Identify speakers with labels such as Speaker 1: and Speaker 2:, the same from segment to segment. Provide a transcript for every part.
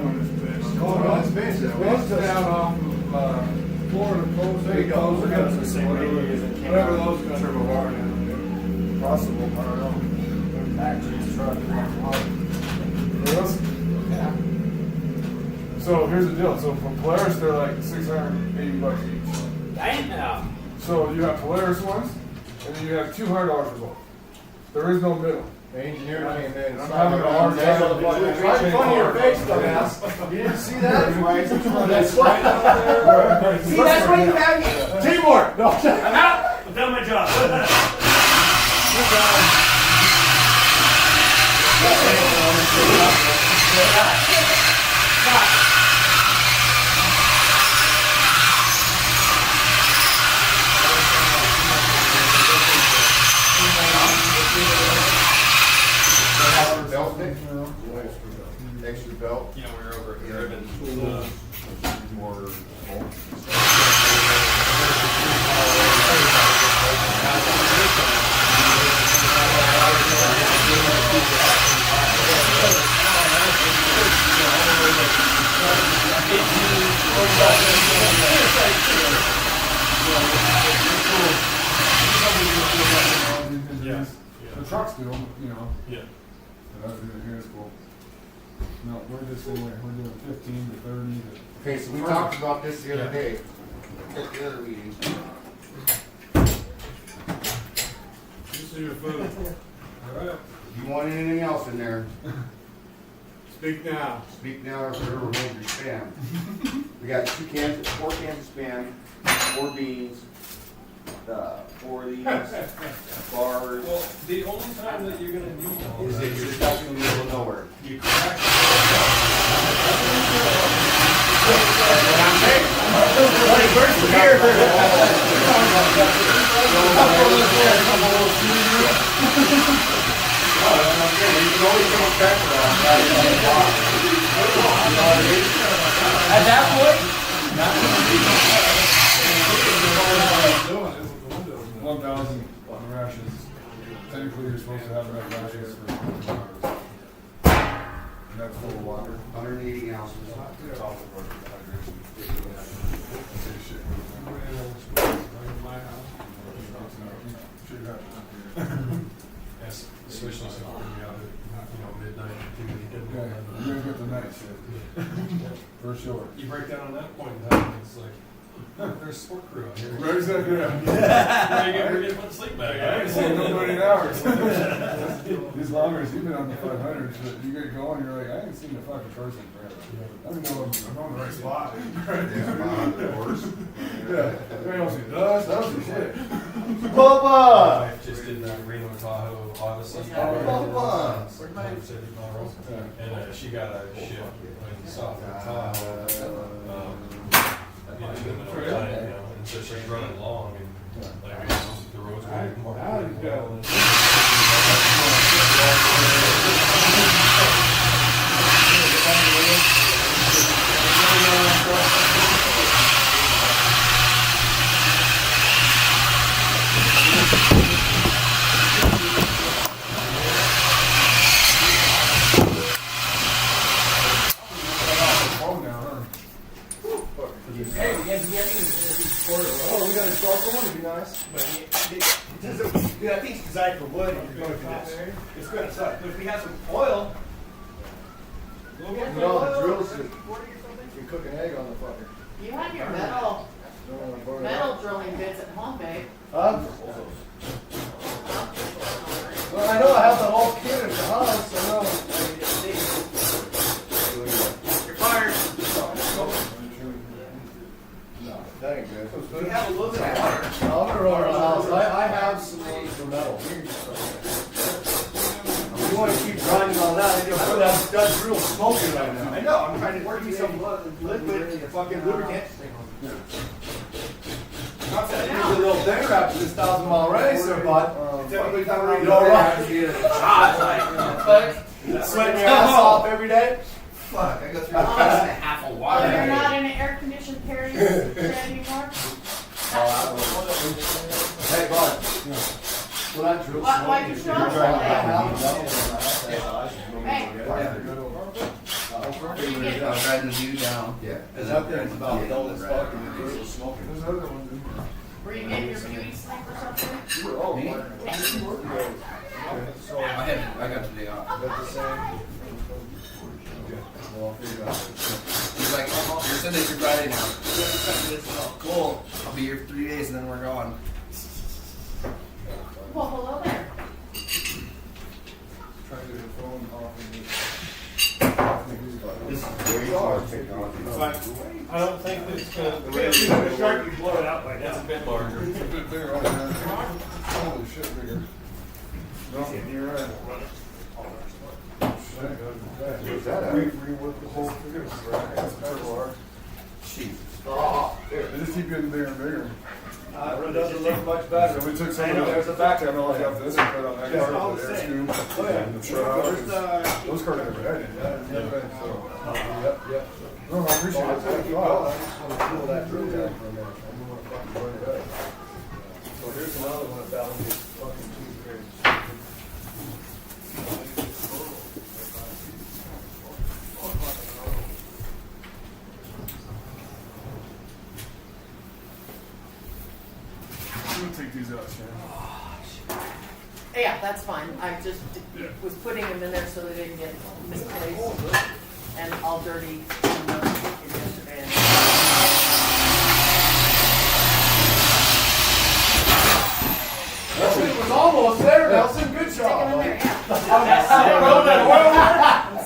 Speaker 1: on this bitch.
Speaker 2: Going on this bitch.
Speaker 1: One's down off of Florida coast.
Speaker 2: There you go.
Speaker 1: Whatever those guys are down there.
Speaker 2: Possible, I don't know. Factories, truck,
Speaker 1: Yeah. So here's the deal. So for Polaris, they're like $680 each.
Speaker 3: Damn.
Speaker 1: So you have Polaris ones, and then you have $200 for both. There is no middle.
Speaker 2: The engineer came in.
Speaker 1: I'm having a hard time.
Speaker 2: Right in front of your face, dumbass. You didn't see that? Right. That's right out there.
Speaker 3: See, that's what you have here.
Speaker 2: Teamwork. No.
Speaker 3: I'm out. I've done my job.
Speaker 2: Belt stick? Extra belt.
Speaker 4: You know, we were over here, and
Speaker 2: More.
Speaker 4: Yeah.
Speaker 1: The trucks do, you know.
Speaker 4: yeah.
Speaker 1: But that's even here is cool. No, we're just doing, we're doing 15 to 30 to.
Speaker 2: Okay, so we talked about this the other day. At the other meeting.
Speaker 1: This is your food. All right.
Speaker 2: If you want anything else in there,
Speaker 1: Speak now.
Speaker 2: speak now or forever hold your spam. We got 4 cans of spam, 4 beans, 4 of these bars.
Speaker 4: Well, the only time that you're gonna need all
Speaker 2: Is
Speaker 4: that
Speaker 2: it just out in the middle of nowhere?
Speaker 4: you crack
Speaker 2: Where's the beer?
Speaker 3: At that point,
Speaker 1: 1,000 rashes. Technically, you're supposed to have enough rashes for 2 hours. And that's full of water.
Speaker 2: 180 ounces.
Speaker 4: Yes, especially since we're gonna be out at, midnight.
Speaker 1: Okay, you're gonna get the night shift. For sure.
Speaker 4: You break down on that point in time, it's like, there's a sport crew out here.
Speaker 1: Where's that? Yeah.
Speaker 4: We're getting put sleep bag.
Speaker 1: I ain't seen nobody in hours. These loggers, you've been on the 500, but you get going, you're like, I ain't seen a fucking person forever. I don't know, I'm on the right spot. Yeah, they don't see dust, that was the shit.
Speaker 2: Bubba!
Speaker 4: I just did that Reno Tahoe Odyssey.
Speaker 2: Bubba!
Speaker 4: And she got a shift when you saw her Tahoe. In the middle of the night, and so she's running long, and like the roads were more.
Speaker 3: hey, we got to be
Speaker 2: Oh, we got a sharper one, it'd be nice.
Speaker 3: Dude, I think it's designed for wood. It's going to suck. But if we have some oil,
Speaker 2: No, the drills, you cook an egg on the fucker.
Speaker 5: You have your metal drilling bits at home, babe.
Speaker 2: Huh? Well, I know I have the whole kit at the house, I know.
Speaker 3: you're fired.
Speaker 2: No, that ain't good.
Speaker 3: We have a little bit of water.
Speaker 2: I'm gonna run around the house. I have some things for metal. You wanna keep grinding on that, that's real smoking right now.
Speaker 3: I know, I'm trying to work you some liquid, fucking lubricant.
Speaker 2: Not that he's a little thing wrapped to this 1,000-mile race there, bud. You know, sweating your ass off every day?
Speaker 3: Fuck, I go through half a
Speaker 5: Oh,
Speaker 3: water.
Speaker 5: you're not in an air-conditioned area anymore?
Speaker 2: Hey, bud. Well, that drill
Speaker 5: Why'd you show up so late?
Speaker 2: smoking.
Speaker 5: Hey,
Speaker 6: riding the view down.
Speaker 2: Yeah.
Speaker 3: And that thing's about dull as fuck and the diesel's smoking.
Speaker 1: There's other ones in here.
Speaker 5: Were you getting your beauty sleep or something?
Speaker 1: You were all
Speaker 6: Me?
Speaker 1: fine. You were good.
Speaker 3: So,
Speaker 6: I got the day off.
Speaker 3: got the same. Well, I'll figure it out.
Speaker 6: He's like, oh, you're Sunday through Friday now. Cool. I'll be here for 3 days and then we're going.
Speaker 5: Well, hello there.
Speaker 1: Trying to get the phone off of this.
Speaker 2: This is very hard technology.
Speaker 3: I don't think it's gonna, the way it's gonna shark, you blow it out by
Speaker 4: It's a
Speaker 3: now.
Speaker 4: bit larger.
Speaker 1: It's a bit bigger right now. Holy shit, bigger. No, you're right.
Speaker 2: Where's that at?
Speaker 1: Rework the whole figure. That's a turbo R.
Speaker 2: Jesus.
Speaker 1: They just keep getting bigger and bigger.
Speaker 3: It doesn't look much better.
Speaker 1: So we took some
Speaker 3: I
Speaker 1: of
Speaker 3: know.
Speaker 1: there's a back end all the way up this and put on that
Speaker 3: Yeah,
Speaker 1: car
Speaker 3: all
Speaker 1: with
Speaker 3: the
Speaker 1: the air
Speaker 3: same.
Speaker 1: scoop.
Speaker 3: Oh, yeah.
Speaker 1: And the shut out.
Speaker 3: Where's the-
Speaker 1: Those cars never had it. So,
Speaker 3: Yep, yep.
Speaker 1: no, I appreciate
Speaker 3: Well,
Speaker 1: it.
Speaker 3: I'm gonna keep going. I just wanna cool that drill down for a minute. I don't wanna fucking burn it up. So here's another one about these fucking tooth crates.
Speaker 1: I'm gonna take these out, Shannon.
Speaker 5: Yeah, that's fine. I just
Speaker 1: Yeah.
Speaker 5: was putting them in there so they didn't get misplaced and all dirty from yesterday.
Speaker 3: It was almost there, Nelson. Good
Speaker 5: Stick them in there, yeah.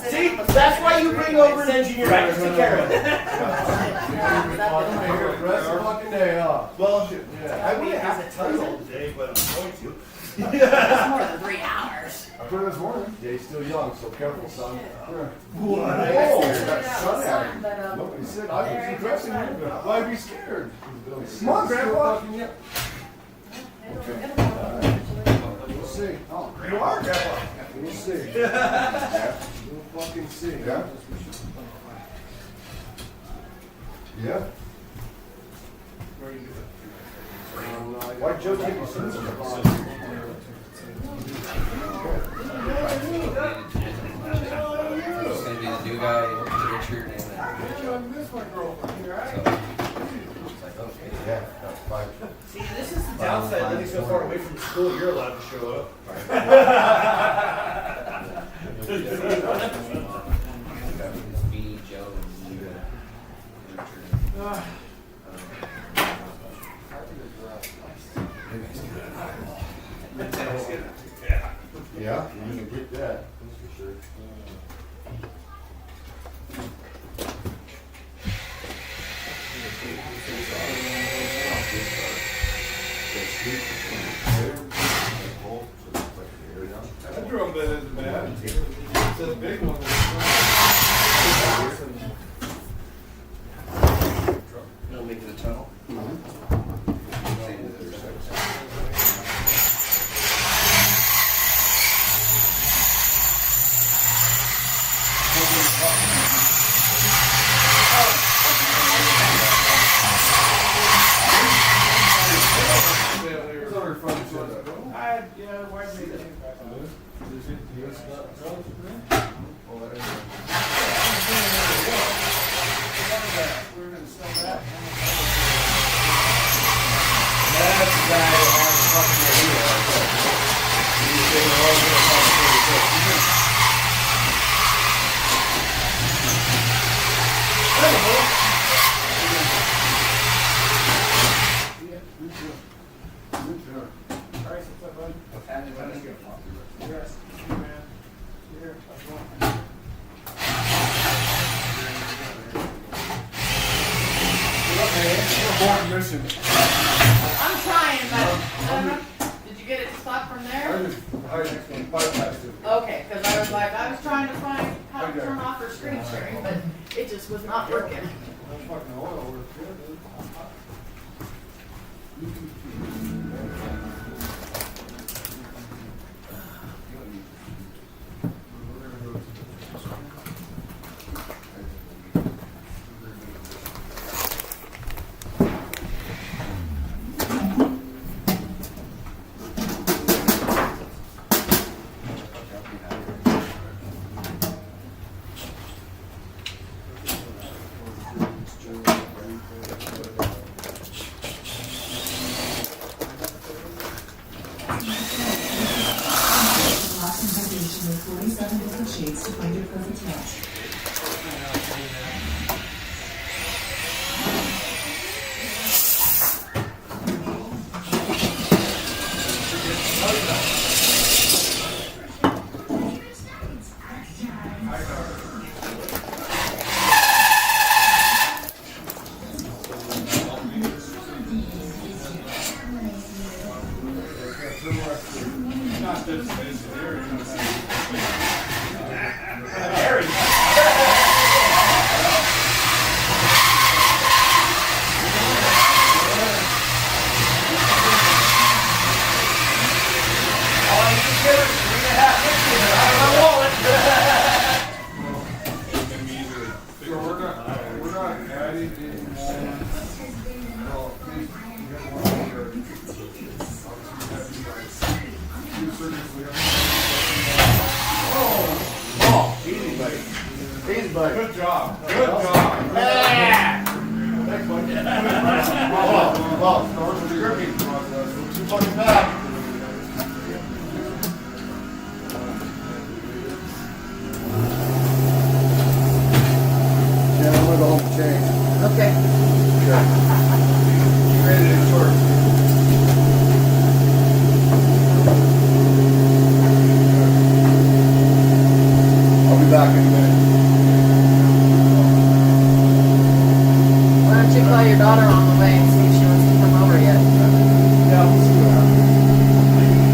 Speaker 3: See, that's why you bring over an engineer. Right, take care of it. Rest of the fucking day off. Well, yeah. I would have to tell you all today, but I'm going to.
Speaker 5: It's more than 3 hours.
Speaker 1: I put it this morning.
Speaker 3: Yeah, he's still young, so careful, son.
Speaker 1: Yeah.
Speaker 3: What?
Speaker 5: I
Speaker 3: Oh,
Speaker 5: said
Speaker 3: that
Speaker 5: it out
Speaker 3: sun
Speaker 5: with
Speaker 3: out.
Speaker 5: sun, but,
Speaker 3: Nobody said I was addressing you, but why be scared?
Speaker 1: Come on, Grandpa.
Speaker 3: We'll see. You are, Grandpa. We'll see. We'll fucking see.
Speaker 1: Yeah. Yeah.
Speaker 3: Why Joe give you some?
Speaker 6: He's gonna be the new guy, Richard, and
Speaker 1: This my girlfriend.
Speaker 6: it's like, okay.
Speaker 2: Yeah, that's fine.
Speaker 3: See, this is the downside, living so far away from the school, you're allowed to show up.
Speaker 6: It's me, Joe, and you, and Richard.
Speaker 2: Yeah, you can get that, that's for sure.
Speaker 1: That drum bed isn't bad. It's a big one.
Speaker 6: It'll make it a tunnel.
Speaker 1: It's under front shit.
Speaker 3: Why made it? That's the guy that has the fucking idea. He's been all over the fucking
Speaker 1: Abort mission.
Speaker 5: I'm trying, but did you get it stuck from
Speaker 1: I
Speaker 5: there?
Speaker 1: just bypassed it.
Speaker 5: Okay, because I was trying to find how to turn off her screen sharing, but it just was not working.
Speaker 1: That fucking oil works good, dude. Well, you got one here. Two surgeries, we have-
Speaker 2: Oh, easy, buddy. Easy, buddy.
Speaker 1: Good job. Good job.
Speaker 2: Yeah!
Speaker 1: Thanks, buddy.
Speaker 2: Well, stores with the gripping. Too fucking bad.
Speaker 1: Yeah, I'm gonna hold the chain.
Speaker 5: Okay.
Speaker 1: You ready to short? I'll be back in a minute.
Speaker 5: Why don't you call your daughter on the way and see if she wants to come over yet?
Speaker 1: Yeah, we'll see what happens.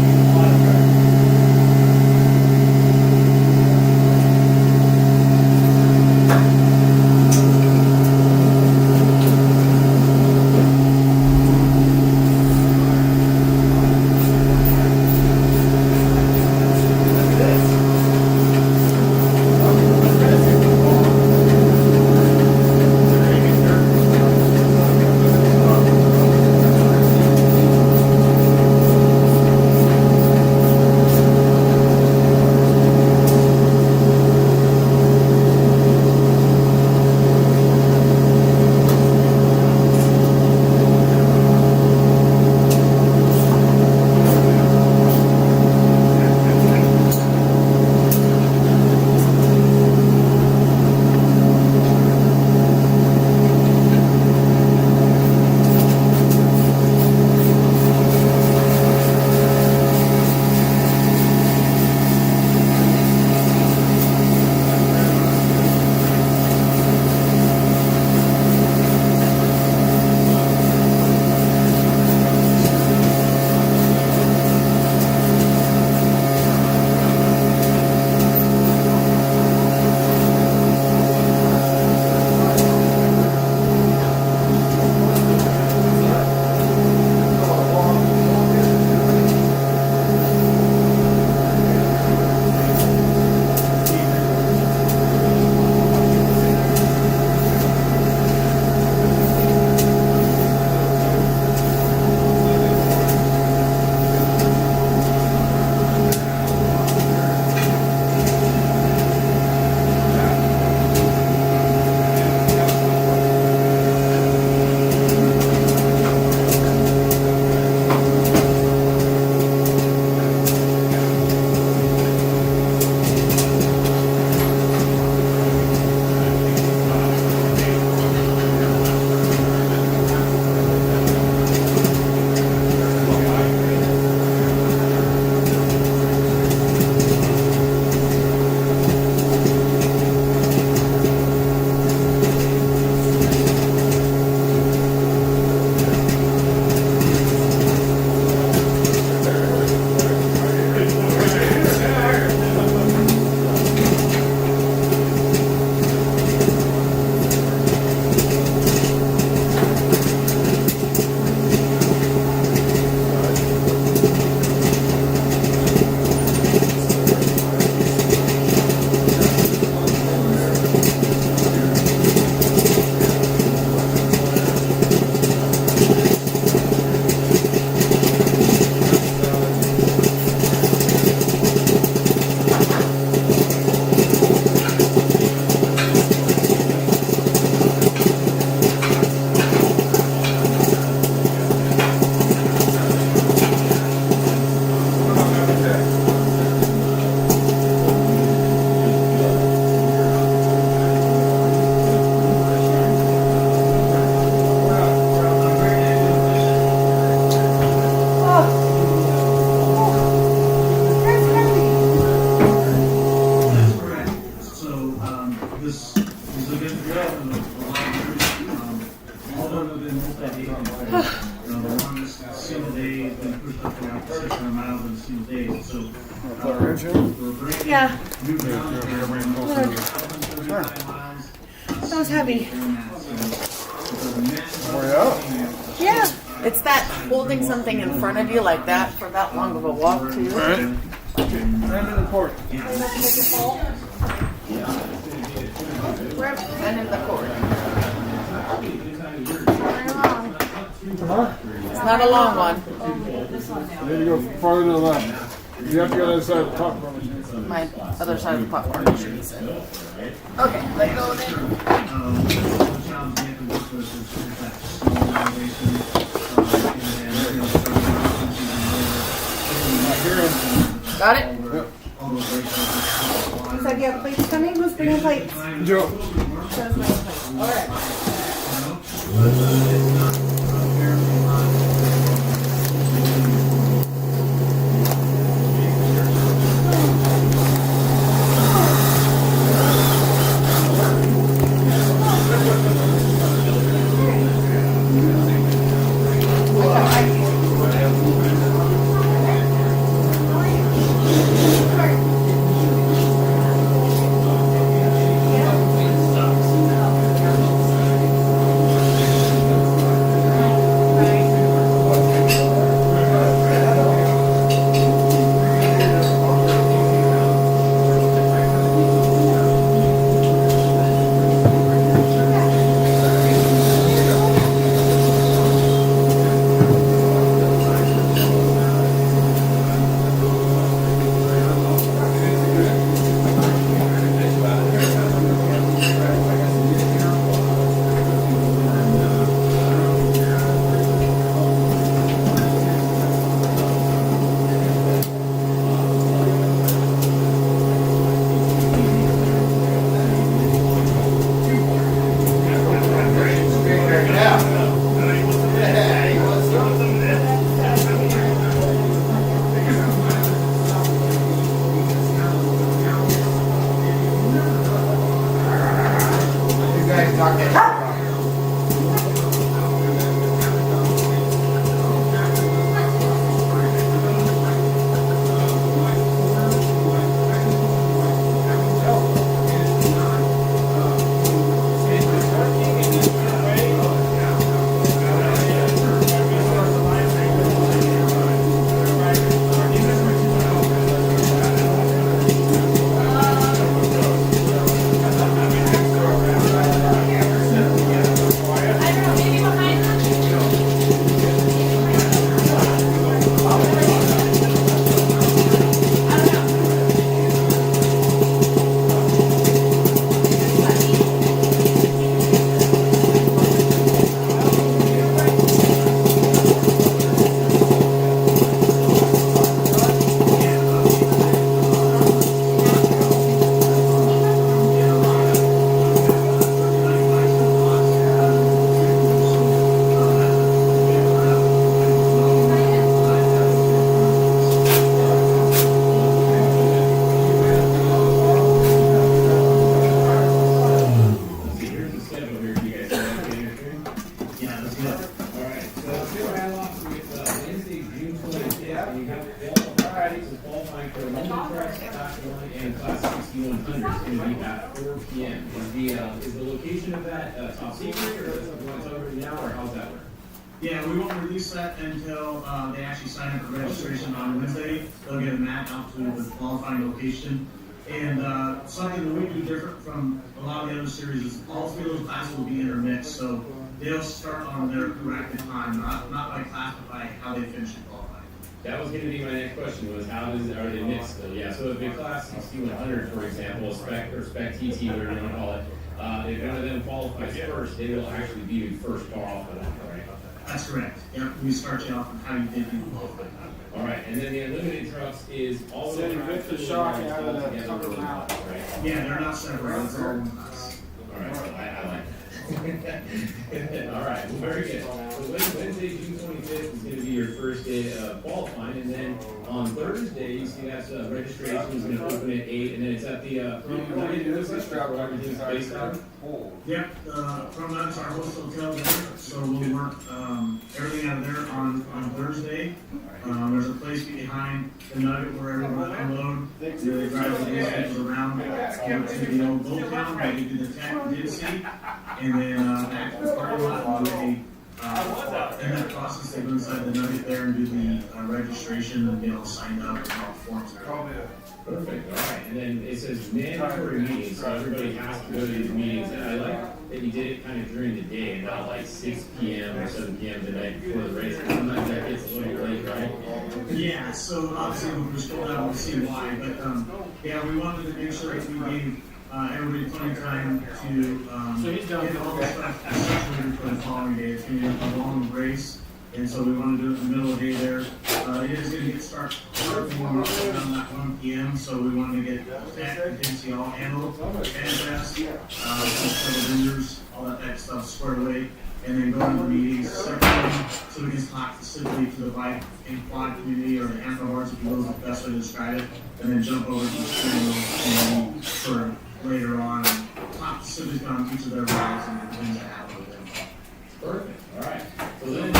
Speaker 5: Yeah. That was heavy. Yeah. It's that holding something in front of you like that for that long of a walk too.
Speaker 1: Right. Right in the port.
Speaker 5: And in the cord.
Speaker 1: Huh?
Speaker 5: It's not a long one.
Speaker 1: You need to go farther to the left. You have to go to the other side of the popcorn machine.
Speaker 5: My other side of the popcorn machine, he said. Okay, let go then. Got it?
Speaker 7: You said you have plates coming? Who's bringing plates?
Speaker 1: Joe.
Speaker 7: All right.
Speaker 8: and class 6100 is going to be at 4 p.m. Is the location of that top secret, or is it going to over now, or how's that work?
Speaker 9: Yeah, we won't release that until they actually sign up for registration on Wednesday. They'll get a map out to the qualifying location. And something that we do different from a lot of the other series is all three of those classes will be intermixed. So they'll start on their corrected time, not by class, but by how they finish the qualifying.
Speaker 8: That was going to be my next question, was are they mixed still? Yeah, so if a class 6100, for example, spec or spec TT, whatever you want to call it, if one of them qualifies first, they will actually be the first car off of that, right?
Speaker 9: That's correct. Yep, we start you off on how you did do qualify.
Speaker 8: All right, and then the unlimited trucks is all
Speaker 1: So you rip the shock out of that cover mount.
Speaker 8: right?
Speaker 9: Yeah, they're not separate. It's all one class.
Speaker 8: All right, so I like that. All right, well, very good. So Wednesday, June 25th is going to be your first day of qualifying, and then on Thursday, you see that's registration is going to open at 8, and then it's at the everything's based on.
Speaker 9: Yep, from that's our host hotel there, so we'll work everything out of there on Thursday. There's a place behind the Nugget where everyone will unload. They drive the vehicles around to the old boat town, where you do the tech did and then back to the parking lot and in that process they go inside the Nugget there and do the registration and get all signed up and all the forms there.
Speaker 8: Perfect, all right, and then it says mandatory meetings, so everybody has to go to these meetings, and I like if you did it kind of during the day and not like 6 p.m. or 7 p.m. the night before the race. Sometimes that gets a little late, right?
Speaker 9: Yeah, so obviously we're still down to see why, but yeah, we wanted to make sure that we gave everybody plenty of time to get all the stuff situated for the following day. It's going to be a long race, and so we want to do it in the middle of the day there. It is going to get started around that 1 p.m., so we wanted to get that contingency all handled, fanfest, several vendors, all that stuff squared away, and then go into the meetings separately so we can talk specifically to the bike and quad community or the handlebars, if you will, is the best way to describe it, and then jump over to the steering wheel community for later on, talk specifically on each of their rides and the things that happen with them.
Speaker 8: Perfect. All right. So then,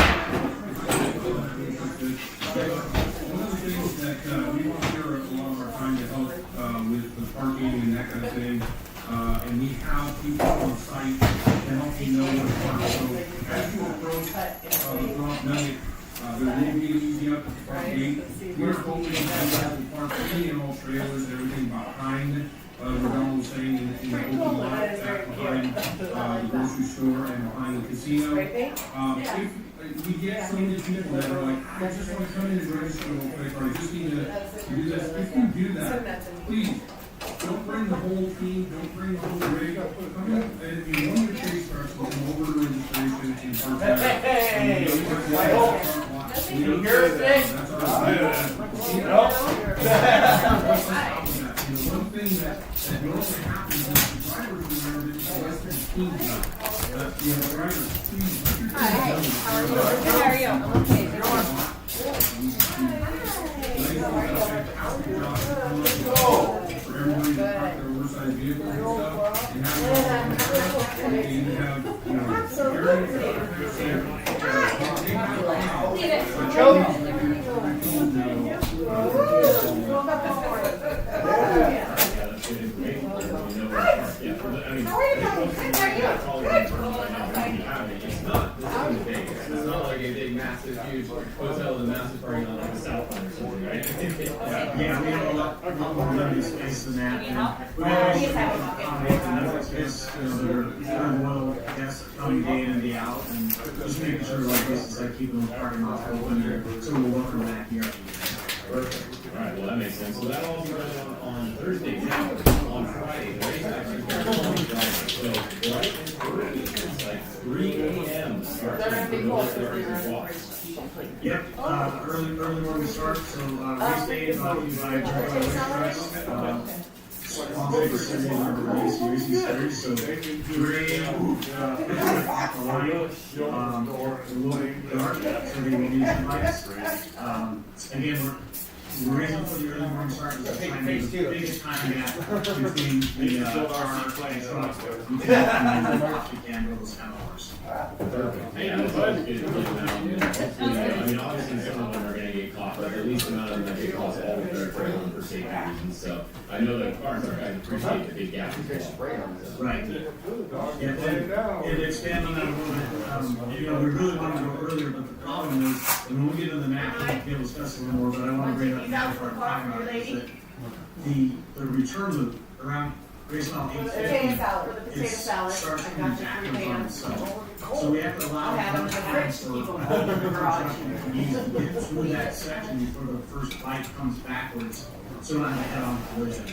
Speaker 10: one of the things that we volunteer a lot of our time to help with the parking and that kind of thing, and we have people on site to help you know where to park. So as you approach Rock Night, there will be an easy up at the front gate. We are hoping that you guys will park any and all trailers and everything behind where Don was saying in the open lot back behind the grocery store and behind the casino. If we get some of these people that are like, I just want to come in and register real quick, or I just need to do this. If you do that, please, don't bring the whole team, don't bring the whole rig. Come in, and when your chase starts, we'll come over to registration and first time. That's our one thing that normally happens is the drivers remember that it's less than 15 minutes. The drivers, please,
Speaker 7: Hi, how are you? Good, how are you? I'm okay.
Speaker 10: for everybody to park their oversized vehicles and stuff, and have, you know,
Speaker 8: It's not like a big, massive, huge hotel with a massive parking lot like a South Line or something, right?
Speaker 9: Yeah, we have a lot more limited space than that. And we always accommodate the number of space, that are loyal guests coming day in and day out, and just making sure like this is like keeping the parking lot open, so we're welcome back here.
Speaker 8: Perfect. All right, well, that makes sense. So that all starts on Thursday. Now, on Friday, the race actually starts on Friday. So right in early, it's like 3 a.m. start.
Speaker 9: Yep, early morning start, so race day is brought to you by Sponsors Series number racing series, so 3 a.m. At the line, it will be dark, so they will need some lights. Again, the reason for the early morning start is the biggest time gap between the car and truck. We can go those kind of hours.
Speaker 8: Perfect. Yeah, that's always good to get them out. I mean, obviously some of them are going to get caught, but at least the amount of them that get caught all with their trailing for safety reasons. So I know that car and truck guys appreciate the big gap as well.
Speaker 9: Right. Yeah, and expand on that a little bit, you know, we really want to go earlier, but the problem is, and when we get on the map, we'll be able to discuss it a little more, but I want to bring up now for our time about it, is that the return loop around Grace Mile 850 starts coming back on itself. So we have to allow time for truck companies to get through that section before the first bike comes backwards, so not to head on collision.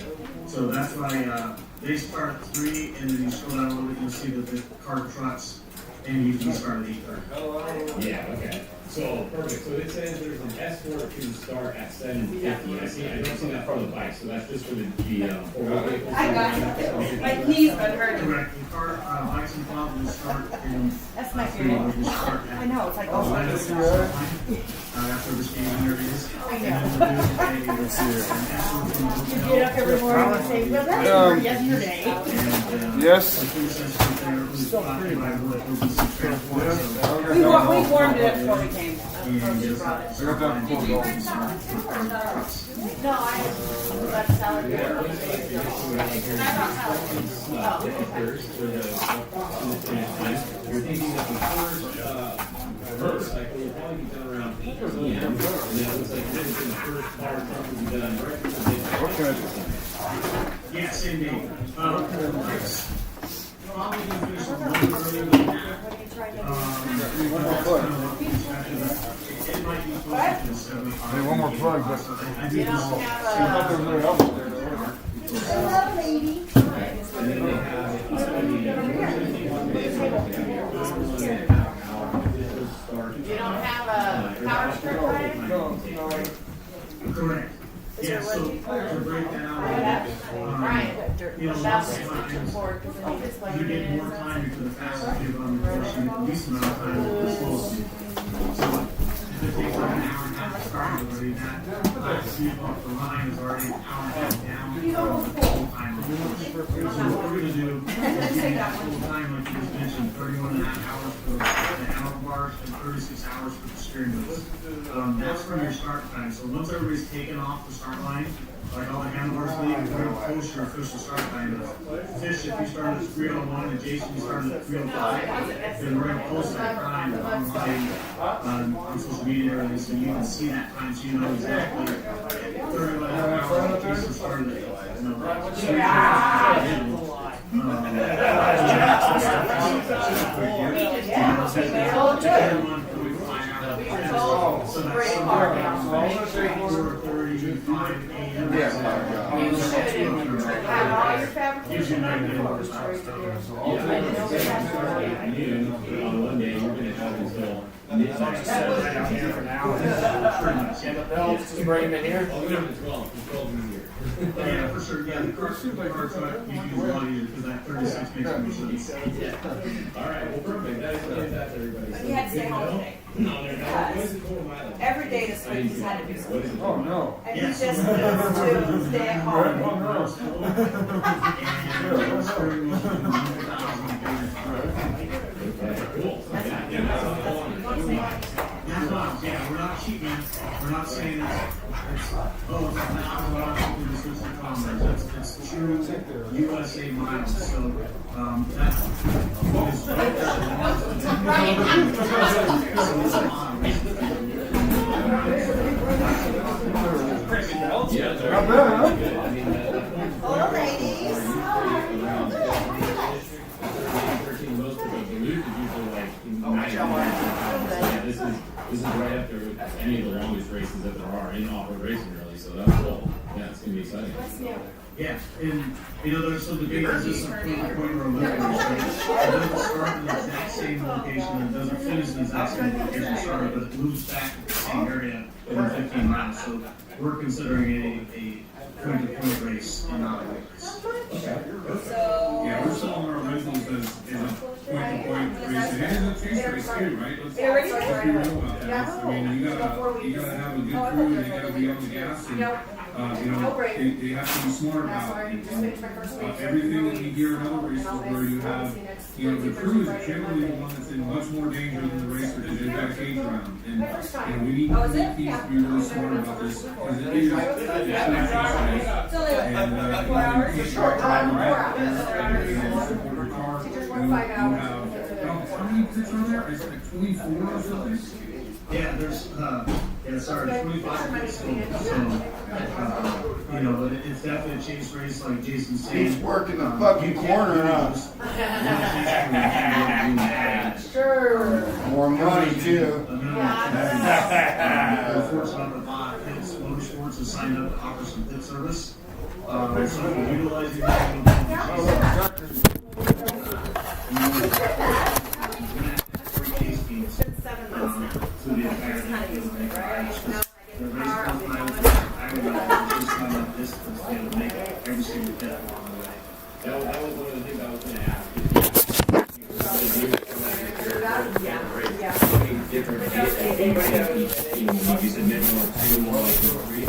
Speaker 9: So that's why they start at 3, and then you scroll down a little bit, you'll see that the car trucks and you can start at 8:30.
Speaker 8: Yeah, okay. So, perfect. So it says there's an escort to start at 7:50. I don't see that for the bike, so that's just for the four-wheel vehicles.
Speaker 7: I got it. My knees been hurting.
Speaker 9: Correct, the car, bikes and quad will start in.
Speaker 7: That's my
Speaker 9: 3,
Speaker 7: favorite.
Speaker 9: we'll start at.
Speaker 7: I know, it's like, oh,
Speaker 9: After the skating interviews.
Speaker 7: I know.
Speaker 9: And then we'll do an escort from the
Speaker 7: You
Speaker 9: hotel.
Speaker 7: get up every morning and say, well, that's for yesterday.
Speaker 1: Yes.
Speaker 7: We warmed it up before we came.
Speaker 1: I got that before going.
Speaker 5: No, I left salad here. And I brought salad.
Speaker 8: You're thinking that the first cycle will probably be done around 8 p.m. And then it looks like this is the first power truck will be done right before
Speaker 1: Okay.
Speaker 9: Yeah, same day. Bikes probably gonna finish a little
Speaker 1: one more plug.
Speaker 9: It might be closer to 75.
Speaker 1: Hey, one more plug, but
Speaker 9: I do
Speaker 5: You don't
Speaker 9: know.
Speaker 5: have
Speaker 1: I thought there was another house there, though.
Speaker 7: Hello, lady.
Speaker 8: And then they have
Speaker 5: You don't have a power strip, Ryan?
Speaker 1: No, no.
Speaker 9: Correct. Yeah, so to break that out,
Speaker 5: Ryan,
Speaker 9: you know,
Speaker 5: that's
Speaker 9: lots of times
Speaker 5: forward, because then you just like
Speaker 9: you
Speaker 5: it
Speaker 9: get
Speaker 5: is.
Speaker 9: more time into the fastest you run, of course, you get the least amount of time with the slowest speed. So if it takes like an hour and a half to start already, that speed off the line is already an hour and a half down from the full time. So what we're gonna do is give you that full time, like you just mentioned, 31 and a half hours for the handlebars and 36 hours for the steering wheels. That's from your start time. So once everybody's taken off the start line, like all the handlebars leave, we're gonna post your official start time. Fish, if you started at 3:01 and Jason, you started at 3:05, then we're gonna post that time on social media and everything, so you can see that time, so you know exactly 31 and a half hours Jason started at. So that's somewhere around 4:35 a.m.
Speaker 5: You should have all your fabrication.
Speaker 9: Gives you an idea of what it's
Speaker 8: on Monday, you're gonna have until midnight.
Speaker 6: Bring him in here.
Speaker 8: Oh, we have the 12, the 12 in here.
Speaker 9: Yeah, for sure, yeah, the car truck, you use a lot easier, because that 36 makes more sense.
Speaker 8: All right, well, perfect, that explains that to everybody.
Speaker 7: But he had to stay home today.
Speaker 8: No, they're not. What is the total mileage?
Speaker 7: Every day this week he's had to do
Speaker 8: What
Speaker 7: something.
Speaker 8: is it?
Speaker 1: Oh, no.
Speaker 7: And he just needs to stay at home.
Speaker 8: Cool. Yeah, that's all I wanted.
Speaker 9: That's not, yeah, we're not cheap, man. We're not saying it's it's true USA miles, so, that is right there.
Speaker 8: Yeah, they're-
Speaker 1: Not bad, huh?
Speaker 8: I mean,
Speaker 7: Hello, ladies.
Speaker 8: Most of the Duluth is usually like 90 miles. Yeah, this is right up there with any of the longest races that there are in off-road racing, really. So that's cool. Yeah, it's gonna be exciting.
Speaker 9: Yeah, and, you know, there's some debate, is this a point or a limit race? It doesn't start in the exact same location, it doesn't finish in the exact same location it started, but it moves back to the same area within 15 miles, so we're considering a point-to-point race and not a race.
Speaker 7: So.
Speaker 10: Yeah, we're still on our originals as a point-to-point race, and it is a chase race too, right? Let's be real about that. I mean, you gotta have a good crew, and they gotta be on the gas, and, you know, they have to be smart about everything that you hear in other races where you have, you know, the crew is generally the one that's in much more danger than the racer because they've got a cage around. And, you know, we need these to be really smart about this, because it is a chase race.
Speaker 7: So like
Speaker 10: And,
Speaker 7: 4 hours?
Speaker 10: you can't drive around and support your car. You have, how many pits are there? Is it like 24 or something?
Speaker 9: Yeah, there's, sorry, 25 minutes, so, you know, it's definitely a chase race, like Jason said.
Speaker 2: He's working the fucking corner, huh?
Speaker 5: Sure.
Speaker 2: More money too.
Speaker 9: We're fortunate that Hits Motorsports has signed up to offer some pit service. So we're utilizing that.
Speaker 8: That was one of the things I was gonna ask. Different. You said minimum 2, more like 3.